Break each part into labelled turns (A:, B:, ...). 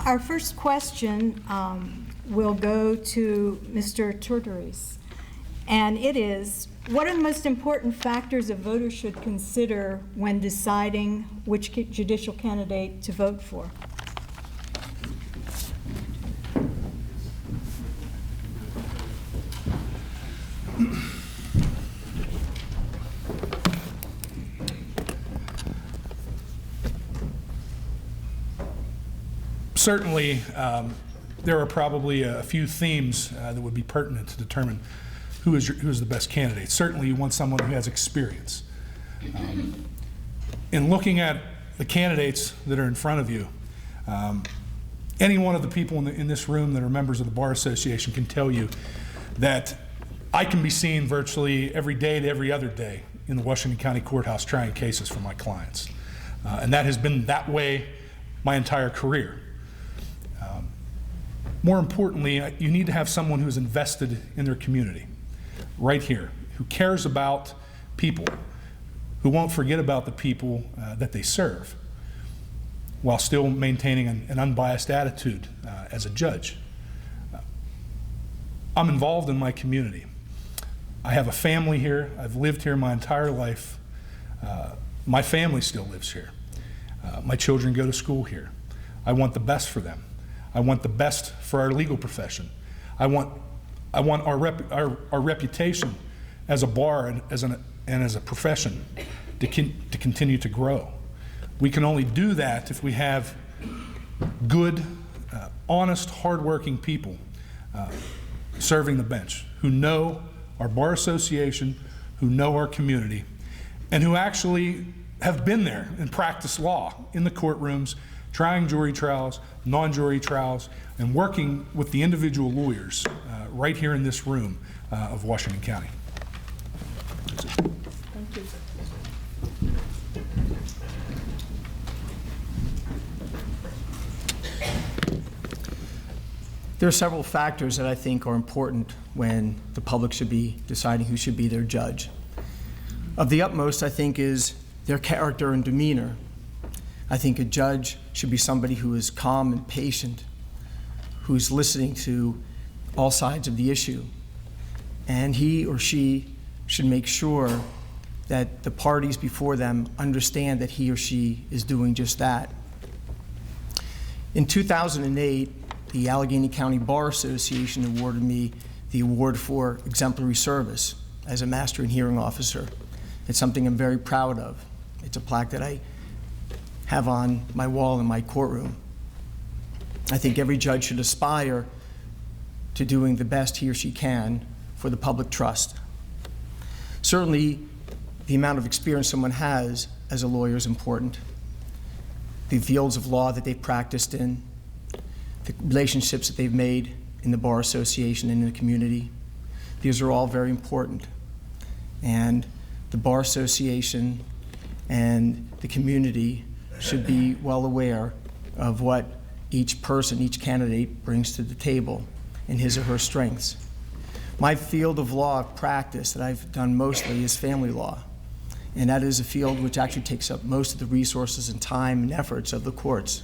A: Our first question will go to Mr. Tortoris, and it is, what are the most important factors a voter should consider when deciding which judicial candidate to vote for?
B: Certainly, there are probably a few themes that would be pertinent to determine who is the best candidate. Certainly, you want someone who has experience. In looking at the candidates that are in front of you, any one of the people in this room that are members of the Bar Association can tell you that I can be seen virtually every day to every other day in the Washington County Courthouse trying cases for my clients. And that has been that way my entire career. More importantly, you need to have someone who's invested in their community, right here, who cares about people, who won't forget about the people that they serve, while still maintaining an unbiased attitude as a judge. I'm involved in my community. I have a family here. I've lived here my entire life. My family still lives here. My children go to school here. I want the best for them. I want the best for our legal profession. I want our reputation as a bar and as a profession to continue to grow. We can only do that if we have good, honest, hardworking people serving the bench who know our Bar Association, who know our community, and who actually have been there and practiced law in the courtrooms, trying jury trials, non-jury trials, and working with the individual lawyers right here in this room of Washington County.
A: Thank you.
C: There are several factors that I think are important when the public should be deciding who should be their judge. Of the utmost, I think, is their character and demeanor. I think a judge should be somebody who is calm and patient, who's listening to all sides of the issue. And he or she should make sure that the parties before them understand that he or she is doing just that. In 2008, the Allegheny County Bar Association awarded me the award for exemplary service as a master and hearing officer. It's something I'm very proud of. It's a plaque that I have on my wall in my courtroom. I think every judge should aspire to doing the best he or she can for the public trust. Certainly, the amount of experience someone has as a lawyer is important. The fields of law that they've practiced in, the relationships that they've made in the Bar Association and in the community, these are all very important. And the Bar Association and the community should be well aware of what each person, each candidate brings to the table and his or her strengths. My field of law practice that I've done mostly is family law, and that is a field which actually takes up most of the resources and time and efforts of the courts.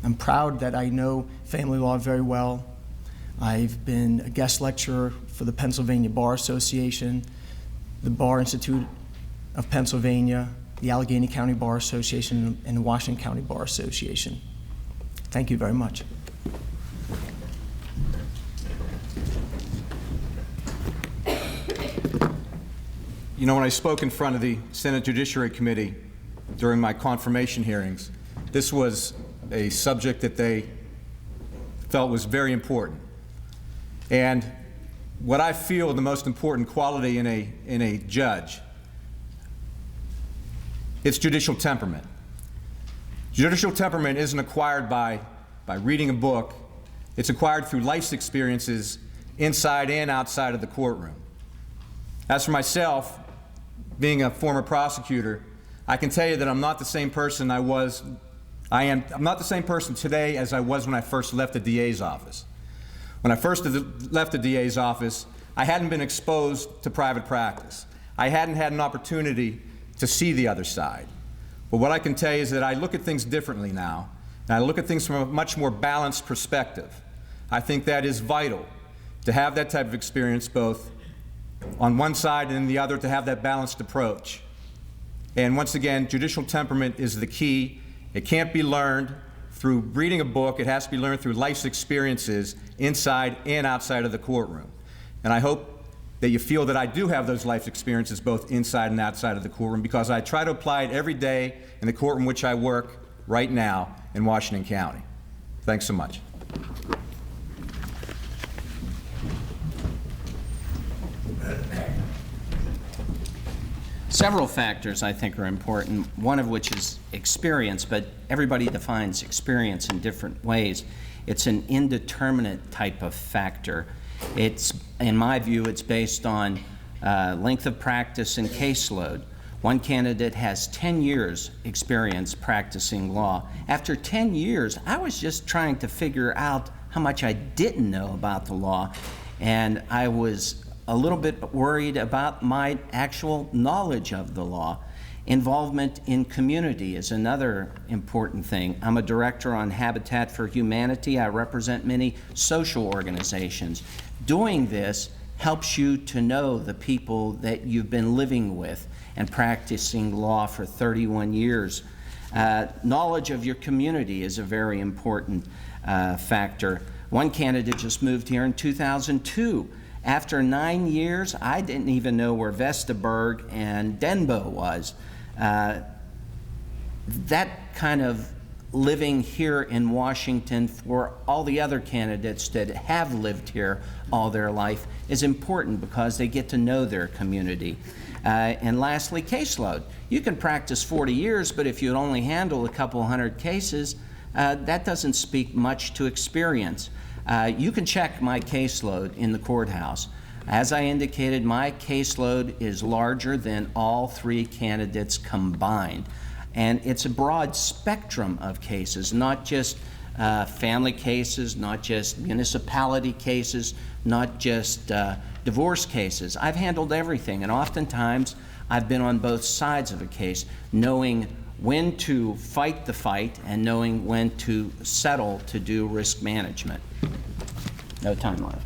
C: I'm proud that I know family law very well. I've been a guest lecturer for the Pennsylvania Bar Association, the Bar Institute of Pennsylvania, the Allegheny County Bar Association, and the Washington County Bar Association. Thank you very much.
D: You know, when I spoke in front of the Senate Judiciary Committee during my confirmation hearings, this was a subject that they felt was very important. And what I feel the most important quality in a judge, it's judicial temperament. Judicial temperament isn't acquired by reading a book. It's acquired through life's experiences inside and outside of the courtroom. As for myself, being a former prosecutor, I can tell you that I'm not the same person I'm not the same person today as I was when I first left the DA's office. When I first left the DA's office, I hadn't been exposed to private practice. I hadn't had an opportunity to see the other side. But what I can tell you is that I look at things differently now, And I look at things from a much more balanced perspective. I think that is vital to have that type of experience, both on one side and the other, to have that balanced approach. And once again, judicial temperament is the key. It can't be learned through reading a book. It has to be learned through life's experiences inside and outside of the courtroom. And I hope that you feel that I do have those life experiences both inside and outside of the courtroom, because I try to apply it every day in the courtroom in which I work right now in Washington County. Thanks so much.
E: Several factors I think are important, one of which is experience, but everybody defines experience in different ways. It's an indeterminate type of factor. It's, in my view, it's based on length of practice and caseload. One candidate has 10 years experience practicing law. After 10 years, I was just trying to figure out how much I didn't know about the law, and I was a little bit worried about my actual knowledge of the law. Involvement in community is another important thing. I'm a director on Habitat for Humanity. I represent many social organizations. Doing this helps you to know the people that you've been living with and practicing law for 31 years. Knowledge of your community is a very important factor. One candidate just moved here in 2002. After 9 years, I didn't even know where Vestaburg and Denbo was. That kind of living here in Washington for all the other candidates that have lived here all their life is important, because they get to know their community. And lastly, caseload. You can practice 40 years, but if you only handle a couple hundred cases, that doesn't speak much to experience. You can check my caseload in the courthouse. As I indicated, my caseload is larger than all three candidates combined. And it's a broad spectrum of cases, not just family cases, not just municipality cases, not just divorce cases. I've handled everything, and oftentimes I've been on both sides of a case, knowing when to fight the fight and knowing when to settle to do risk management. No time left.